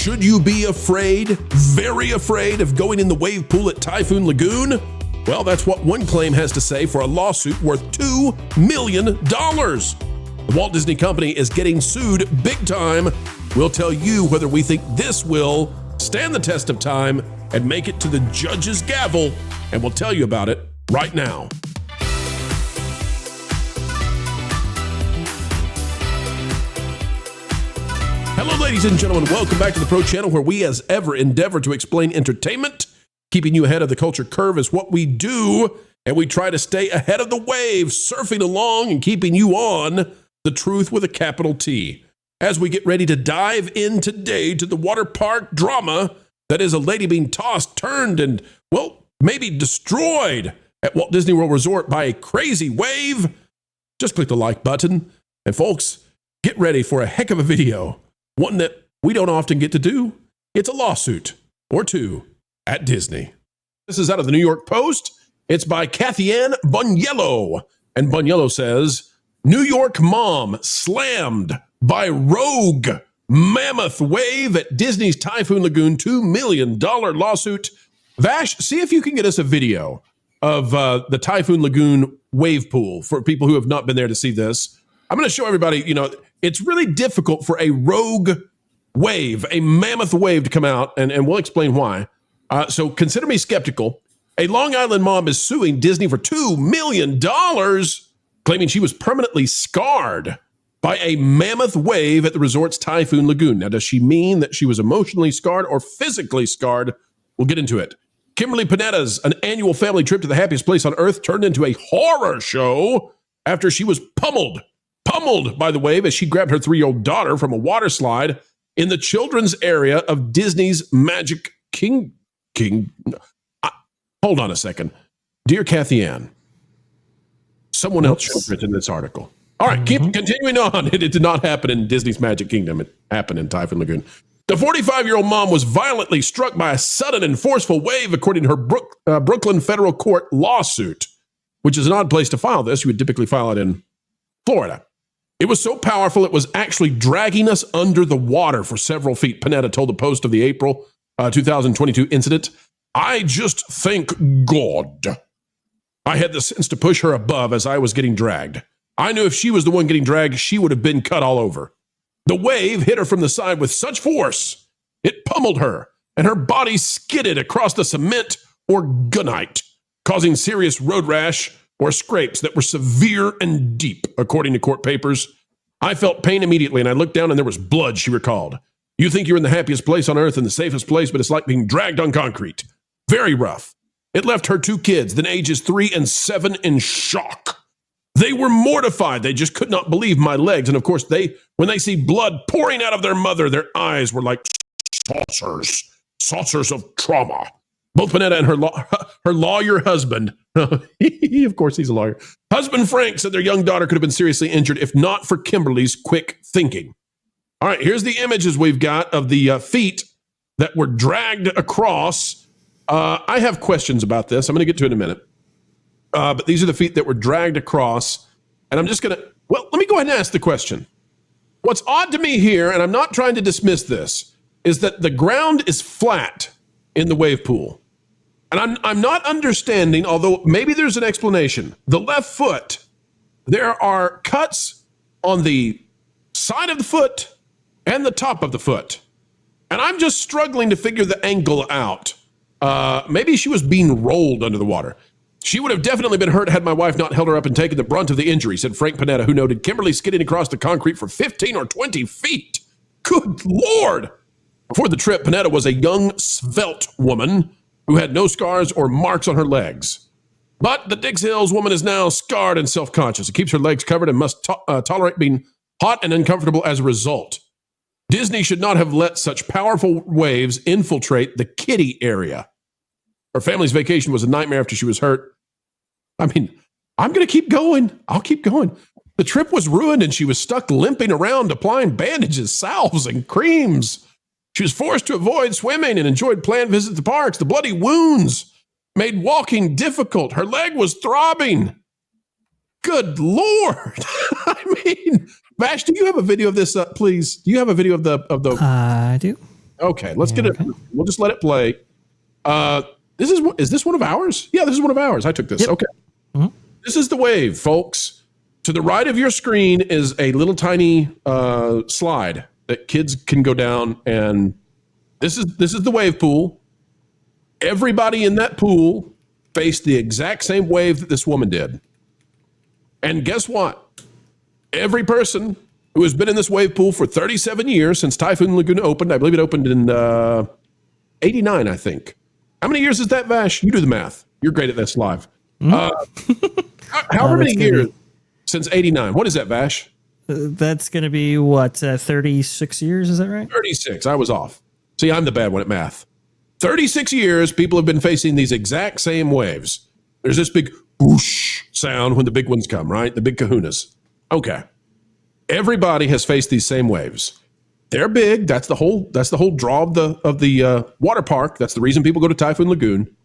Should you be afraid, very afraid of going in the wave pool at Typhoon Lagoon? Well, that's what one claim has to say for a lawsuit worth $2 million. The Walt Disney Company is getting sued big time. We'll tell you whether we think this will stand the test of time and make it to the judge's gavel, and we'll tell you about it right now. Hello, ladies and gentlemen. Welcome back to the Pro Channel, where we, as ever, endeavor to explain entertainment. Keeping you ahead of the culture curve is what we do, and we try to stay ahead of the wave, surfing along and keeping you on the truth with a capital T. As we get ready to dive in today to the water park drama that is a lady being tossed, turned, and, well, maybe destroyed at Walt Disney World Resort by a crazy wave, just click the like button. And folks, get ready for a heck of a video. One that we don't often get to do. It's a lawsuit or two at Disney. This is out of the New York Post. It's by Kathy Ann Boniello. And Boniello says, New York mom slammed by rogue mammoth wave at Disney's Typhoon Lagoon, $2 million lawsuit. Vash, see if you can get us a video of the Typhoon Lagoon wave pool for people who have not been there to see this. I'm going to show everybody, it's really difficult for a rogue wave, a mammoth wave to come out, and we'll explain why. So consider me skeptical. A Long Island mom is suing Disney for $2 million, claiming she was permanently scarred by a mammoth wave at the resort's Typhoon Lagoon. Now, does she mean that she was emotionally scarred or physically scarred? We'll get into it. Kimberly Panetta's an annual family trip to the happiest place on earth turned into a horror show after she was pummeled by the wave as she grabbed her 3-year-old daughter from a water slide in the children's area of Disney's Magic King. Hold on a second. Dear Kathy Ann, someone else should have written this article. All right, keep continuing on. It did not happen in Disney's Magic Kingdom. It happened in Typhoon Lagoon. The 45-year-old mom was violently struck by a sudden and forceful wave, according to her Brooklyn federal court lawsuit, which is an odd place to file this. You would typically file it in Florida. It was so powerful, it was actually dragging us under the water for several feet, Panetta told the Post of the April 2022 incident. I just thank God I had the sense to push her above as I was getting dragged. I knew if she was the one getting dragged, she would have been cut all over. The wave hit her from the side with such force, it pummeled her, and her body skidded across the cement or gunite, causing serious road rash or scrapes that were severe and deep, according to court papers. I felt pain immediately, and I looked down and there was blood, she recalled. You think you're in the happiest place on earth and the safest place, but it's like being dragged on concrete. Very rough. It left her 2 kids, then ages 3 and 7, in shock. They were mortified. They just could not believe my legs. And of course, when they see blood pouring out of their mother, their eyes were like saucers of trauma. Both Panetta and her lawyer husband, of course he's a lawyer, husband Frank said their young daughter could have been seriously injured if not for Kimberly's quick thinking. All right, here's the images we've got of the feet that were dragged across. I have questions about this. I'm going to get to it in a minute. But these are the feet that were dragged across. And I'm just going to, let me go ahead and ask the question. What's odd to me here, and I'm not trying to dismiss this, is that the ground is flat in the wave pool. And I'm not understanding, although maybe there's an explanation. The left foot, there are cuts on the side of the foot and the top of the foot. And I'm just struggling to figure the angle out. Maybe she was being rolled under the water. She would have definitely been hurt had my wife not held her up and taken the brunt of the injury, said Frank Panetta, who noted Kimberly skidding across the concrete for 15 or 20 feet. Good Lord. Before the trip, Panetta was a young, svelte woman who had no scars or marks on her legs. But the Dix Hills woman is now scarred and self-conscious. It keeps her legs covered and must tolerate being hot and uncomfortable as a result. Disney should not have let such powerful waves infiltrate the kiddie area. Her family's vacation was a nightmare after she was hurt. I mean, I'm going to keep going. I'll keep going. The trip was ruined and she was stuck limping around, applying bandages, salves, and creams. She was forced to avoid swimming and enjoyed planned visits to parks. The bloody wounds made walking difficult. Her leg was throbbing. Good Lord. I mean, Vash, do you have a video of this, please? Do you have a video of the? I do. Okay, let's get it. We'll just let it play. Is this one of ours? Yeah, this is one of ours. I took this. Yep. Okay. Mm-hmm. This is the wave, folks. To the right of your screen is a little tiny slide that kids can go down, and this is the wave pool. Everybody in that pool faced the exact same wave that this woman did. And guess what? Every person who has been in this wave pool for 37 years since Typhoon Lagoon opened, I believe it opened in 89, I think. How many years is that, Vash? You do the math. You're great at this live. However many years since 89. What is that, Vash? That's going to be, 36 years? Is that right? 36. I was off. See, I'm the bad one at math. 36 years, people have been facing these exact same waves. There's this big whoosh sound when the big ones come, right? The big kahunas. Okay. Everybody has faced these same waves. They're big. That's the whole draw of the water park. That's the reason people go to Typhoon Lagoon.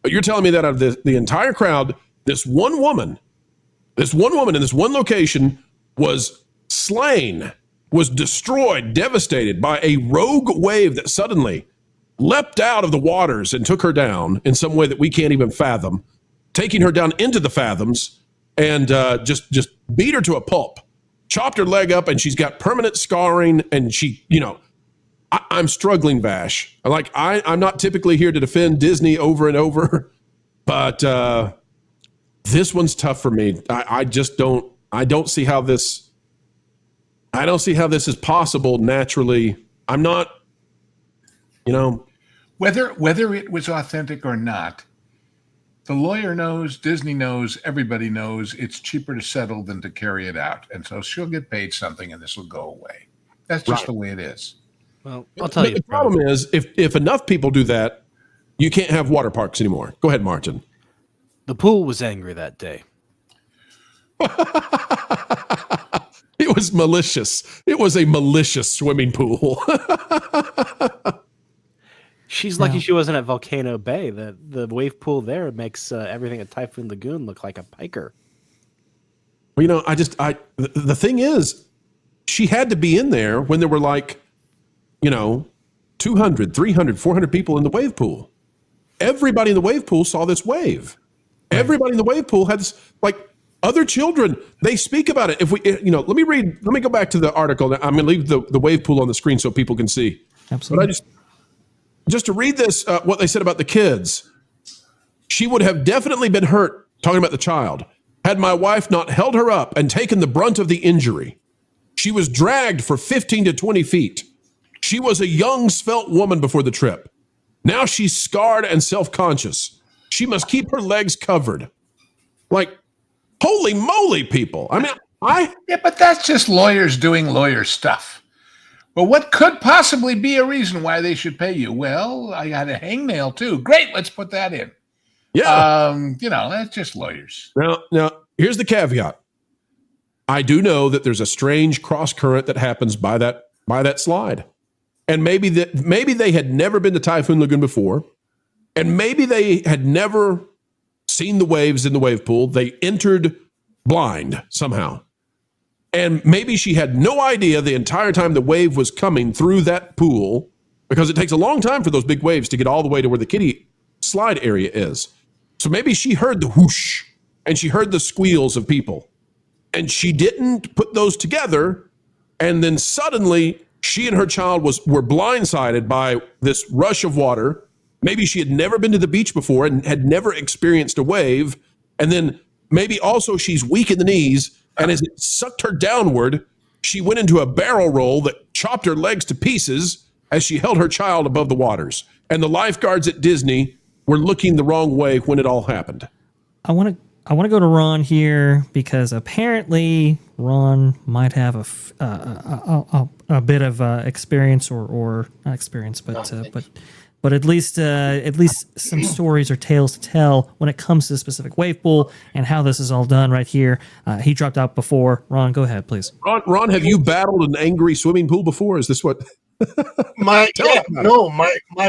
But you're telling me that out of the entire crowd, this one woman in this one location was slain, was destroyed, devastated by a rogue wave that suddenly leapt out of the waters and took her down in some way that we can't even fathom, taking her down into the fathoms and just beat her to a pulp, chopped her leg up, and she's got permanent scarring. And she, I'm struggling, Vash. I'm not typically here to defend Disney over and over, but this one's tough for me. I don't see how this is possible naturally. I'm not, Whether it was authentic or not, the lawyer knows, Disney knows, everybody knows it's cheaper to settle than to carry it out. And so she'll get paid something and this will go away. That's just the way it is. Well, I'll tell you. The problem is if enough people do that, you can't have water parks anymore. Go ahead, Martin. The pool was angry that day. It was malicious. It was a malicious swimming pool. She's lucky she wasn't at Volcano Bay. The wave pool there makes everything at Typhoon Lagoon look like a piker. Well, the thing is, she had to be in there when there were 200, 300, 400 people in the wave pool. Everybody in the wave pool saw this wave. Right. Everybody in the wave pool had this, other children, they speak about it. If we, let me go back to the article. I'm going to leave the wave pool on the screen so people can see. Absolutely. But just to read this, what they said about the kids, she would have definitely been hurt, talking about the child, had my wife not held her up and taken the brunt of the injury. She was dragged for 15 to 20 feet. She was a young, svelte woman before the trip. Now she's scarred and self-conscious. She must keep her legs covered. Holy moly, people. Yeah, but that's just lawyers doing lawyer stuff. But what could possibly be a reason why they should pay you? Well, I got a hangnail too. Great, let's put that in. Yeah. That's just lawyers. Now, here's the caveat. I do know that there's a strange cross current that happens by that slide. And maybe they had never been to Typhoon Lagoon before, and maybe they had never seen the waves in the wave pool. They entered blind somehow. And maybe she had no idea the entire time the wave was coming through that pool, because it takes a long time for those big waves to get all the way to where the kiddie slide area is. So maybe she heard the whoosh and she heard the squeals of people, and she didn't put those together. And then suddenly she and her child were blindsided by this rush of water. Maybe she had never been to the beach before and had never experienced a wave. And then maybe also she's weak in the knees, and as it sucked her downward, she went into a barrel roll that chopped her legs to pieces as she held her child above the waters. And the lifeguards at Disney were looking the wrong way when it all happened. I want to go to Ron here, because apparently Ron might have a bit of experience, or not experience, but at least some stories or tales to tell when it comes to the specific wave pool and how this is all done right here. He dropped out before. Ron, go ahead, please. Ron, have you battled an angry swimming pool before? Is this what? My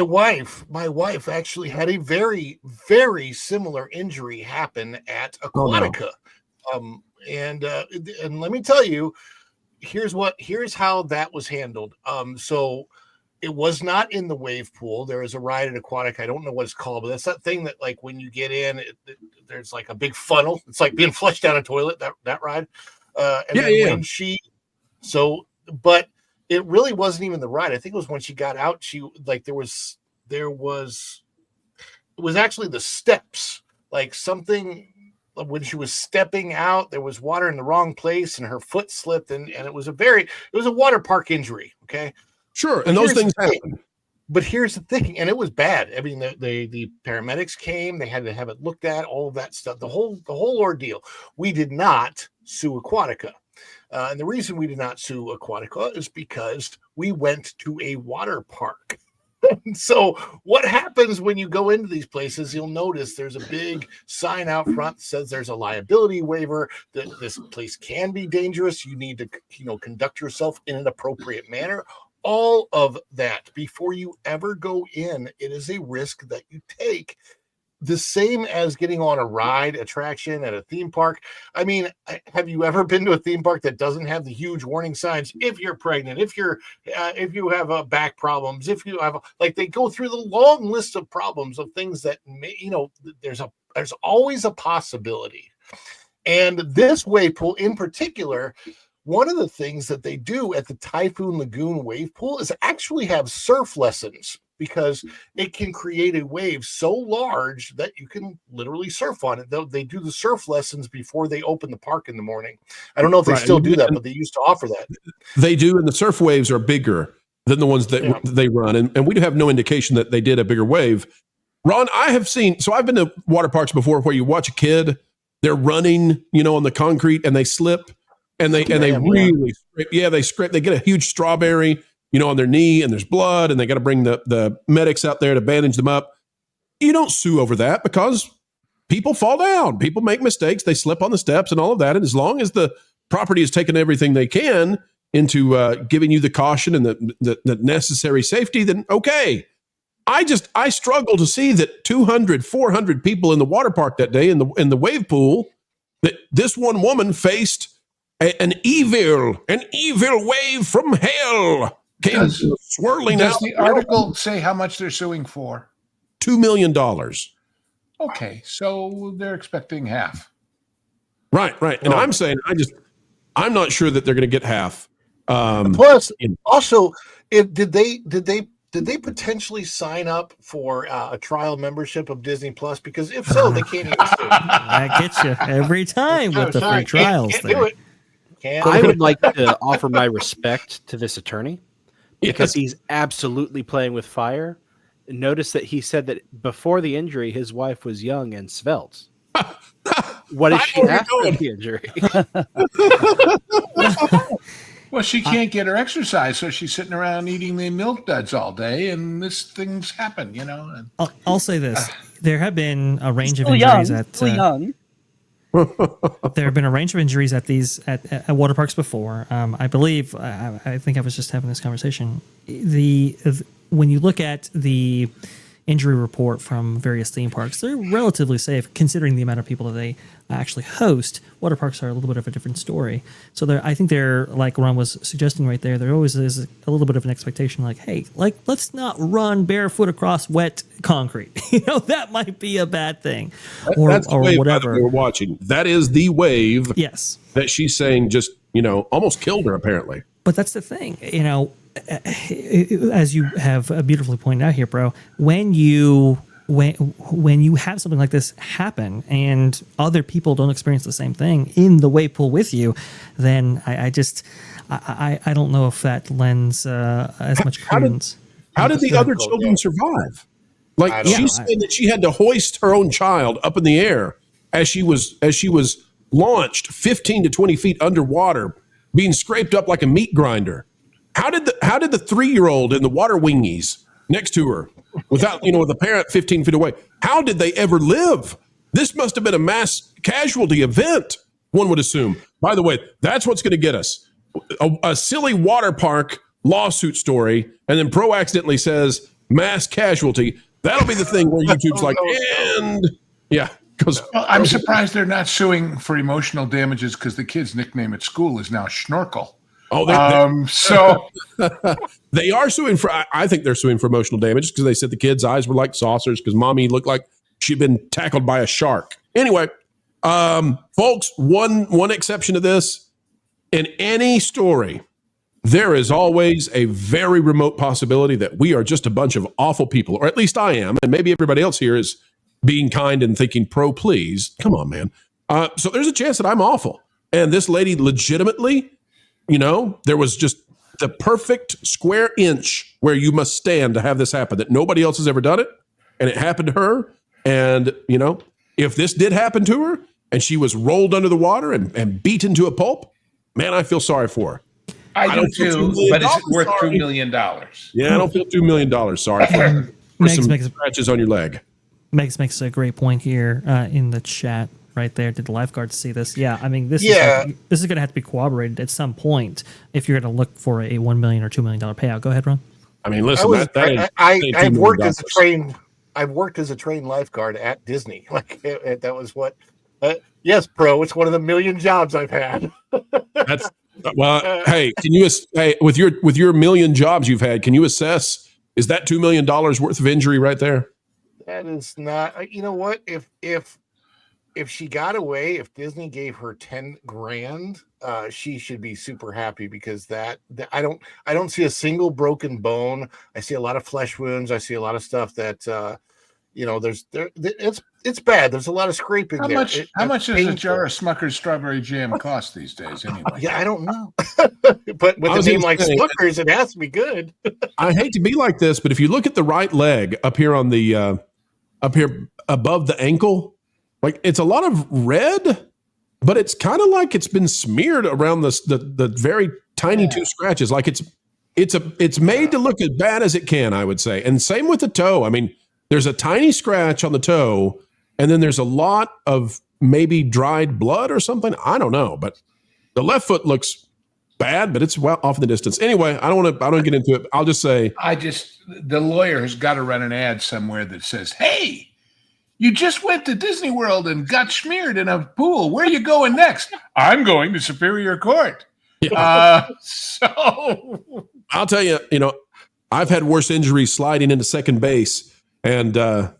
wife actually had a very, very similar injury happen at Aquatica. Oh, no. And let me tell you, here's how that was handled. So It was not in the wave pool. There is a ride at Aquatic. I don't know what it's called, but that's that thing that, like, when you get in, there's like a big funnel. It's like being flushed down a toilet. That ride. When she, but it really wasn't even the ride. I think it was when she got out. It was actually the steps. Like something when she was stepping out, there was water in the wrong place, and her foot slipped, and it was a water park injury. Okay. Sure, and those things happen. But here's the thing, and it was bad. I mean, the paramedics came; they had to have it looked at, all of that stuff, the whole ordeal. We did not sue Aquatica, and the reason we did not sue Aquatica is because we went to a water park. So what happens when you go into these places? You'll notice there's a big sign out front that says there's a liability waiver, that this place can be dangerous. You need to, conduct yourself in an appropriate manner. All of that before you ever go in, it is a risk that you take. The same as getting on a ride attraction at a theme park. I mean, have you ever been to a theme park that doesn't have the huge warning signs? If you're pregnant, if you have back problems, if you have they go through the long list of problems of things that there's always a possibility. And this wave pool in particular, one of the things that they do at the Typhoon Lagoon wave pool is actually have surf lessons, because it can create a wave so large that you can literally surf on it. They do the surf lessons before they open the park in the morning. I don't know if they still do that, but they used to offer that. They do, and the surf waves are bigger than the ones that they run. And we do have no indication that they did a bigger wave. Ron, I've been to water parks before where you watch a kid, they're running, on the concrete, and they slip, and they really scrape. They get a huge strawberry, on their knee, and there's blood, and they got to bring the medics out there to bandage them up. You don't sue over that, because people fall down, people make mistakes, they slip on the steps and all of that. And as long as the property has taken everything they can into giving you the caution and the necessary safety, then okay. I struggle to see that 200, 400 people in the water park that day in the wave pool, that this one woman faced an evil wave from hell. Swirling does out. The article say how much they're suing for? $2 million. Okay, so they're expecting half. Right. And I'm saying, I'm not sure that they're going to get half. Plus, also, did they potentially sign up for a trial membership of Disney Plus? Because if so, they can't even sue. That gets you every time with the free trials. Can't do it. I would like to offer my respect to this attorney, because he's absolutely playing with fire. Notice that he said that before the injury, his wife was young and svelte. What is she after the injury? Well, she can't get her exercise, so she's sitting around eating the milk duds all day, and things happen, And, I'll say this: there have been a range of injuries there have been a range of injuries at water parks before. I believe I think I was just having this conversation. When you look at the injury report from various theme parks, they're relatively safe considering the amount of people that they actually host. Water parks are a little bit of a different story. So I think they're, like Ron was suggesting right there always is a little bit of an expectation, like, hey, let's not run barefoot across wet concrete. That might be a bad thing. That's the wave whatever. That we're watching. That is the wave. Yes. That she's saying just, almost killed her, apparently. But that's the thing, as you have beautifully pointed out here, bro, when you have something like this happen and other people don't experience the same thing in the wave pool with you, then I don't know if that lends as much credence. How did the other children survive? Like, she's saying that she had to hoist her own child up in the air as she was launched 15 to 20 feet underwater, being scraped up like a meat grinder. How did the 3-year-old in the water wingies next to her, without with the parent 15 feet away, how did they ever live? This must have been a mass casualty event, one would assume. By the way, that's what's going to get us a silly water park lawsuit story, and then Pro accidentally says mass casualty. That'll be the thing where YouTube's because I'm surprised they're not suing for emotional damages, because the kid's nickname at school is now Schnorkel. Oh, So they are suing for. I think they're suing for emotional damage because they said the kid's eyes were like saucers because mommy looked like she'd been tackled by a shark. Anyway, folks, one exception to this: in any story, there is always a very remote possibility that we are just a bunch of awful people, or at least I am, and maybe everybody else here is being kind and thinking pro. Please, come on, man. So there's a chance that I'm awful, and this lady legitimately. There was just the perfect square inch where you must stand to have this happen, that nobody else has ever done it. And it happened to her. And, if this did happen to her and she was rolled under the water and beaten to a pulp, man, I feel sorry for her. I do too, but is it worth $2 million? Yeah, I don't feel $2 million. Sorry for some scratches on your leg. Megs makes a great point here in the chat. Right there, did the lifeguards see this? Yeah, I mean, this is going to have to be corroborated at some point if you're going to look for a $1 million or $2 million payout. Go ahead, Ron. I mean, listen, I've worked as a trained. I've worked as a trained lifeguard at Disney. Like that was what. Yes, pro. It's one of the million jobs I've had. That's hey, can you? Hey, with your million jobs you've had, can you assess? Is that $2 million worth of injury right there? That is not. You know what? If she got away, if Disney gave her 10 grand, she should be super happy because that I don't see a single broken bone. I see a lot of flesh wounds. I see a lot of stuff that it's bad. There's a lot of scraping. How much does a jar of Smucker's strawberry jam cost these days anyway? Yeah, I don't know. But with a name like Smucker's, it has to be good. I hate to be like this, but if you look at the right leg up here on the up here above the ankle, like it's a lot of red, but it's kind of like it's been smeared around the very tiny two scratches. Like it's made to look as bad as it can, I would say. And same with the toe. I mean, there's a tiny scratch on the toe, and then there's a lot of maybe dried blood or something. I don't know, but the left foot looks bad, but it's well off in the distance. Anyway, I don't get into it. I'll just say the lawyer has got to run an ad somewhere that says, "Hey, you just went to Disney World and got smeared in a pool. Where are you going next?" "I'm going to Superior Court." Yeah. So I'll tell you, I've had worse injuries sliding into second base, and and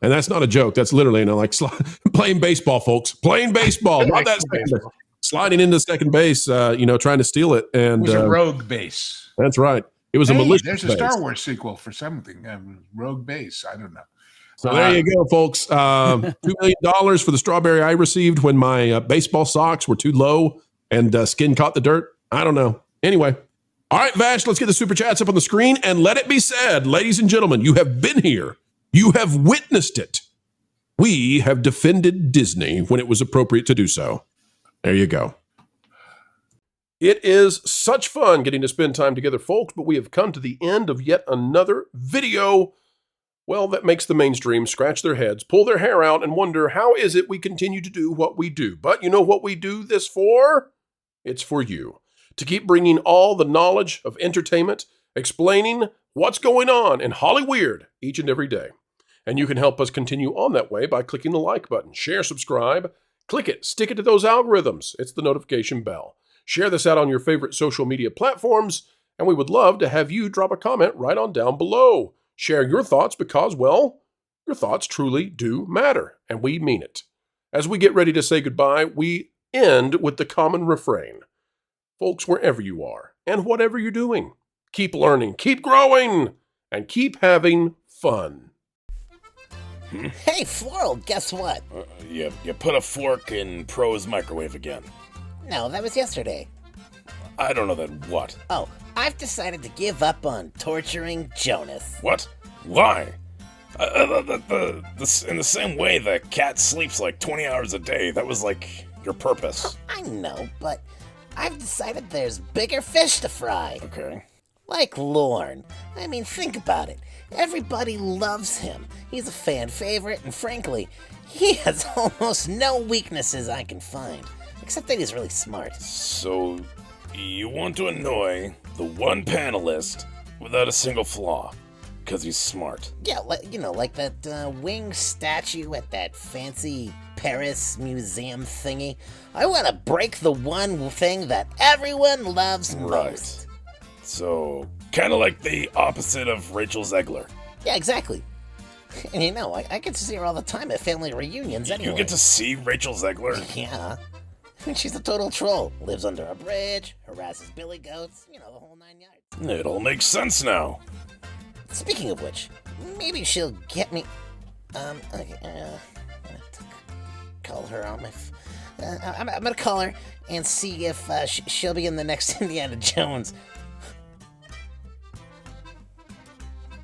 that's not a joke. That's literally, like playing baseball, folks. Playing baseball, not that baseball. Sliding into second base, trying to steal it, and it was a rogue base. That's right. It was a malicious. There's a Star Wars sequel for something. Rogue base. I don't know. So there you go, folks. $2 million for the strawberry I received when my baseball socks were too low and skin caught the dirt. I don't know. Anyway. All right, Vash, let's get the super chats up on the screen. And let it be said, ladies and gentlemen, you have been here. You have witnessed it. We have defended Disney when it was appropriate to do so. There you go. It is such fun getting to spend time together, folks, but we have come to the end of yet another video. Well, that makes the mainstream scratch their heads, pull their hair out, and wonder, how is it we continue to do what we do? But you know what we do this for? It's for you. To keep bringing all the knowledge of entertainment, explaining what's going on in Hollyweird each and every day. And you can help us continue on that way by clicking the like button. Share, subscribe, click it, stick it to those algorithms. It's the notification bell. Share this out on your favorite social media platforms, and we would love to have you drop a comment right on down below. Share your thoughts because, well, your thoughts truly do matter, and we mean it. As we get ready to say goodbye, we end with the common refrain. Folks, wherever you are and whatever you're doing, keep learning, keep growing, and keep having fun. Hey, Floral, guess what? You put a fork in Pro's microwave again. No, that was yesterday. I don't know that what. Oh, I've decided to give up on torturing Jonas. What? Why? In the same way the cat sleeps like 20 hours a day, that was like your purpose. I know, but I've decided there's bigger fish to fry. Okay. Like Lorne. I mean, think about it. Everybody loves him. He's a fan favorite, and frankly, he has almost no weaknesses I can find. Except that he's really smart. So, you want to annoy the one panelist without a single flaw. because he's smart. Yeah, like that winged statue at that fancy Paris museum thingy. I want to break the one thing that everyone loves Right. most. So, kind of like the opposite of Rachel Zegler. Yeah, exactly. And I get to see her all the time at family reunions anyway. You get to see Rachel Zegler? Yeah. She's a total troll. Lives under a bridge, harasses billy goats, the whole 9 yards. It all makes sense now. Speaking of which, maybe she'll get me. Okay, I'm gonna call her on my. I'm gonna call her and see if she'll be in the next Indiana Jones.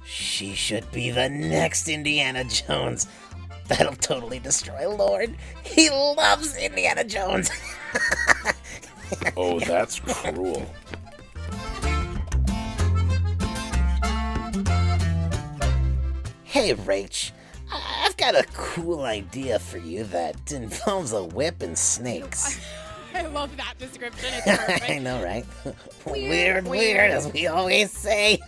She should be the next Indiana Jones. That'll totally destroy Lord. He loves Indiana Jones. Oh, that's cruel. Hey, Rach. I've got a cool idea for you that involves a whip and snakes. I love that description. It's perfect. I know, right? Weird, as we always say.